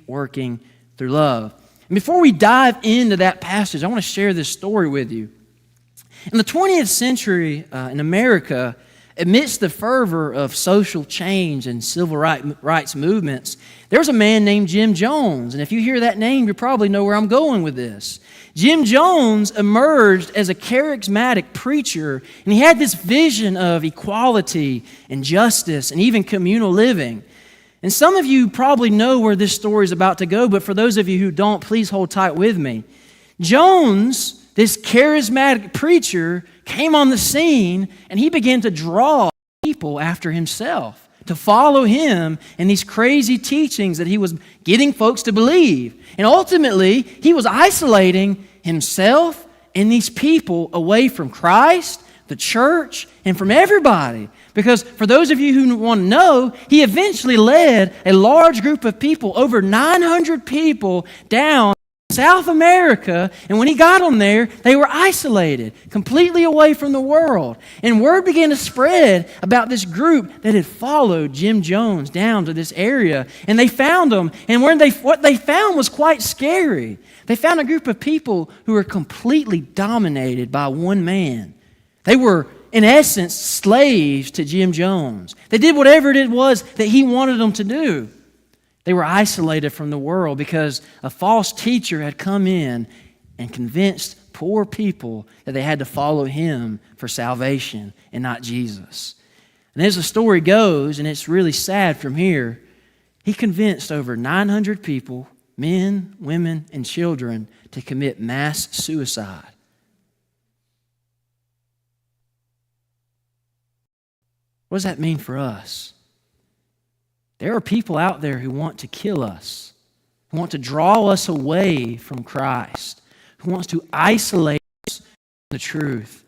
working through love. And before we dive into that passage, I want to share this story with you. In the 20th century in America, amidst the fervor of social change and civil rights movements, there was a man named Jim Jones. And if you hear that name, you probably know where I'm going with this. Jim Jones emerged as a charismatic preacher, and he had this vision of equality and justice and even communal living. And some of you probably know where this story is about to go, but for those of you who don't, please hold tight with me. Jones, this charismatic preacher, came on the scene, and he began to draw people after himself to follow him in these crazy teachings that he was getting folks to believe. And ultimately, he was isolating himself and these people away from Christ, the church, and from everybody. Because for those of you who want to know, he eventually led a large group of people, over 900 people, down South America, and when he got them there, they were isolated, completely away from the world. And word began to spread about this group that had followed Jim Jones down to this area, and they found him, and what they found was quite scary. They found a group of people who were completely dominated by one man. They were, in essence, slaves to Jim Jones. They did whatever it was that he wanted them to do. They were isolated from the world because a false teacher had come in and convinced poor people that they had to follow him for salvation and not Jesus. And as the story goes, and it's really sad from here, he convinced over 900 people, men, women, and children, to commit mass suicide. What does that mean for us? There are people out there who want to kill us, who want to draw us away from Christ, who wants to isolate us from the truth.